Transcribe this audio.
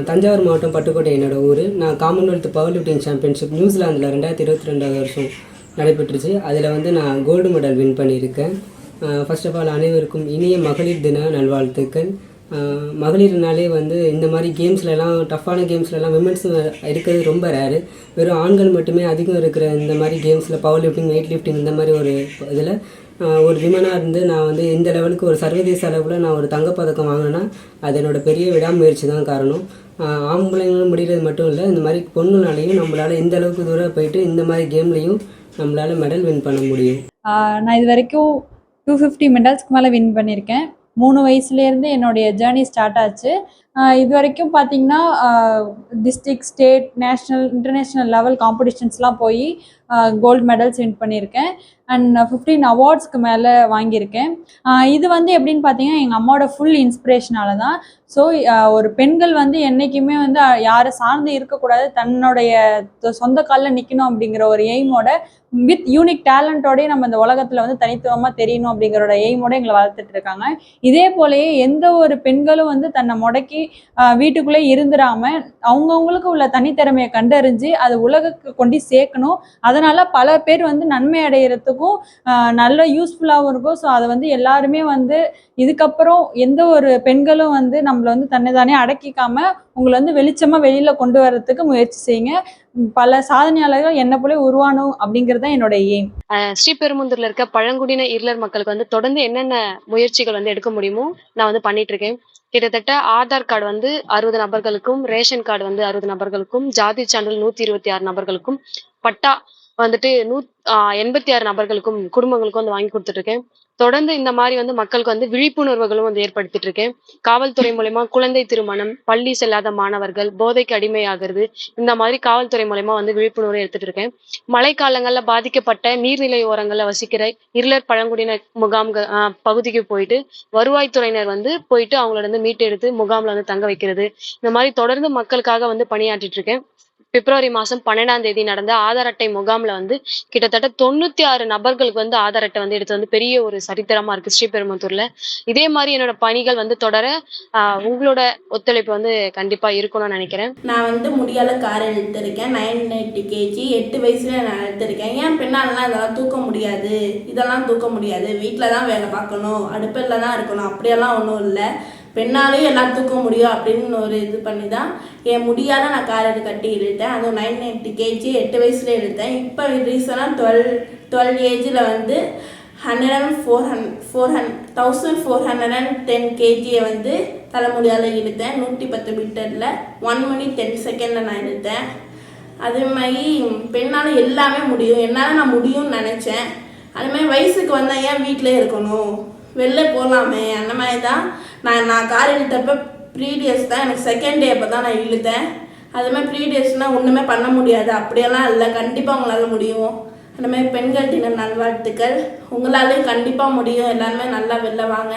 தஞ்சாவூர் மாவட்டம் பட்டுக்கோட்டை என்னோடய ஊர். நான் காமன்வெல்த் பவர் லிஃப்டிங் சாம்பியன்ஷிப் நியூசிலாந்தில் 2022 வருஷம் நடைபெற்றுச்சு. அதில் வந்து நான் கோல்டு மெடல் வின் பண்ணியிருக்கேன். ஃபர்ஸ்ட் ஆஃப் ஆல் அனைவருக்கும் இனிய மகளிர் தின நல்வாழ்த்துக்கள். மகளிர்னாலே வந்து இந்த மாதிரி கேம்ஸ்லலாம், டஃப்பான கேம்ஸ்லலாம் விமென்ஸ் இருக்கிறது ரொம்ப ரேரு. வெறும் ஆண்கள் மட்டுமே அதிகம் இருக்கிற இந்த மாதிரி கேம்ஸில் பவர் லிஃப்டிங், வெயிட் லிஃப்டிங் இந்த மாதிரி ஒரு இதில் ஒரு விமனாக இருந்து நான் வந்து இந்த லெவலுக்கு ஒரு சர்வதேச அளவில் நான் ஒரு தங்கப்பதக்கம் வாங்கினேன்னா அது என்னோடய பெரிய விடாமுயற்சி தான் காரணம். ஆம்பளைங்களும் முடிகிறது மட்டும் இல்லை, இந்த மாதிரி பொண்ணுனாலையும் நம்மளால் இந்த அளவுக்கு தூரம் போயிட்டு இந்த மாதிரி கேம்லேயும் நம்மளால் மெடல் வின் பண்ண முடியும். நான் இது வரைக்கும் 250 மெடல்ஸ்க்கு மேலே வின் பண்ணியிருக்கேன். 3 வயசுலேருந்து என்னுடைய ஜேர்னி ஸ்டார்ட் ஆச்சு. இது வரைக்கும் பார்த்திங்கன்னா district, state, national, international level காம்படிஷன்ஸ்லாம் போய் கோல்டு மெடல்ஸ் வின் பண்ணியிருக்கேன். அண்ட் 15 அவார்ட்ஸ்க்கு மேலே வாங்கியிருக்கேன். இது வந்து எப்படின்னு பார்த்தீங்கன்னா எங்கள் அம்மாவோட ஃபுல் இன்ஸ்பிரேஷனால தான். ஸோ ஒரு பெண்கள் வந்து என்றைக்குமே வந்து யாரை சார்ந்து இருக்கக்கூடாது, தன்னுடைய சொந்த காலில் நிற்கணும் அப்படிங்கிற ஒரு எய்மோட, வித் யூனிக் டேலண்டோடய நம்ம இந்த உலகத்தில் வந்து தனித்துவமாக தெரியணும் அப்படிங்கிற எய்மோட எங்களை வளர்த்துட்டு இருக்காங்க. இதே போலயே எந்த ஒரு பெண்களும் வந்து தன்னை முடக்கி வீட்டுக்குள்ளே இருந்துடாம அவங்கவுங்களுக்கு உள்ள தனித்திறமையை கண்டறிஞ்சு அது உலகுக்கு கொண்டு சேர்க்கணும். அதனால பல பேர் வந்து நன்மை அடைகிறதுக்கும் நல்ல யூஸ்ஃபுல்லாகவும் இருக்கும். ஸோ அதை வந்து எல்லாருமே வந்து இதுக்கப்புறம் எந்த ஒரு பெண்களும் வந்து நம்மளை வந்து தன்னைத்தானே அடக்கிக்காம உங்களை வந்து வெளிச்சமாக வெளியில் கொண்டு வர்றதுக்கு முயற்சி செய்யுங்க. பல சாதனையாளர்கள் என்ன போல உருவானும் அப்படிங்கிறது தான் என்னோட எய்ம். ஸ்ரீபெரும்புதூர்ல இருக்க பழங்குடியின இருளர் மக்களுக்கு வந்து தொடர்ந்து என்னென்ன முயற்சிகள் வந்து எடுக்க முடியுமோ நான் வந்து பண்ணிட்டு இருக்கேன். கிட்டத்தட்ட ஆதார் கார்டு வந்து 60 நபர்களுக்கும், ரேஷன் கார்டு வந்து 60 நபர்களுக்கும், ஜாதி சான்றிதழ் 126 நபர்களுக்கும், பட்டா வந்துட்டு 86 நபர்களுக்கும், குடும்பங்களுக்கும் வந்து வாங்கி கொடுத்துட்டு இருக்கேன். தொடர்ந்து இந்த மாதிரி வந்து மக்களுக்கு வந்து விழிப்புணர்வுகளும் வந்து ஏற்படுத்திட்டு இருக்கேன். காவல்துறை மூலமா குழந்தை திருமணம், பள்ளி செல்லாத மாணவர்கள், போதைக்கு அடிமையாகிறது, இந்த மாதிரி காவல்துறை மூலமா வந்து விழிப்புணர்வு எடுத்துட்டு இருக்கேன். மழைக்காலங்கள்ல பாதிக்கப்பட்ட நீர்நிலை ஓரங்கள்ல வசிக்கிற இருளர் பழங்குடியினர் முகாம்கள் பகுதிக்கு போயிட்டு வருவாய்த்துறையினர் வந்து போயிட்டு அவங்கள வந்து மீட்டெடுத்து முகாம்ல வந்து தங்க வைக்கிறது, இந்த மாதிரி தொடர்ந்து மக்களுக்காக வந்து பணியாற்றிட்டு இருக்கேன். பிப்ரவரி மாதம் 12ஆம் தேதி நடந்த ஆதார் அட்டை முகாம்ல வந்து கிட்டத்தட்ட 96 நபர்களுக்கு வந்து ஆதார் அட்டை வந்து எடுத்து வந்து பெரிய ஒரு சரித்திரமா இருக்கு ஸ்ரீபெரும்புதூர்ல. இதே மாதிரி என்னோட பணிகள் வந்து தொடர உங்களோட ஒத்துழைப்பு வந்து கண்டிப்பா இருக்கணும்னு நினைக்கிறேன். நான் வந்து முடியால கார் எடுத்திருக்கேன். 980 kg 8 வயசுல நான் எடுத்திருக்கேன். ஏன் பெண்ணாலாம் இதெல்லாம் தூக்க முடியாது, இதெல்லாம் தூக்க முடியாது, வீட்டில் தான் வேலை பார்க்கணும், அடுப்பில் தான் இருக்கணும், அப்படியெல்லாம் ஒன்றும் இல்லை. பெண்ணாலையும் எல்லாம் தூக்க முடியும் அப்படின்னு ஒரு இது பண்ணி தான் என் முடியாத நான் கார் கட்டி இழுத்தேன். அதுவும் 980 kg 8 வயசுல எடுத்தேன். இப்போ ரீசனாக 12 ஏஜில் வந்து 1410 kg வந்து தலைமுடியால் இழுத்தேன். 110 மீட்டரில் 1 minute 10 seconds நான் இழுத்தேன். அதே மாதிரி பெண்ணால் எல்லாமே முடியும், என்னால் நான் முடியும்னு நினச்சேன். அது மாதிரி வயசுக்கு வந்தால் ஏன் வீட்டிலே இருக்கணும், வெளில போகலாமே, அந்த மாதிரி தான் நான் கார் இழுத்தப்போ ப்ரீவியஸ் தான் எனக்கு செகண்ட் டே அப்போ தான் நான் இழுத்தேன். அது மாதிரி ப்ரீவியஸ்னால் ஒன்றுமே பண்ண முடியாது அப்படியெல்லாம் இல்லை, கண்டிப்பாக உங்களால் முடியும். அந்த மாதிரி பெண்கள் தின நல்வாழ்த்துக்கள். உங்களாலையும் கண்டிப்பாக முடியும். எல்லாருமே நல்லா வெளில வாங்க.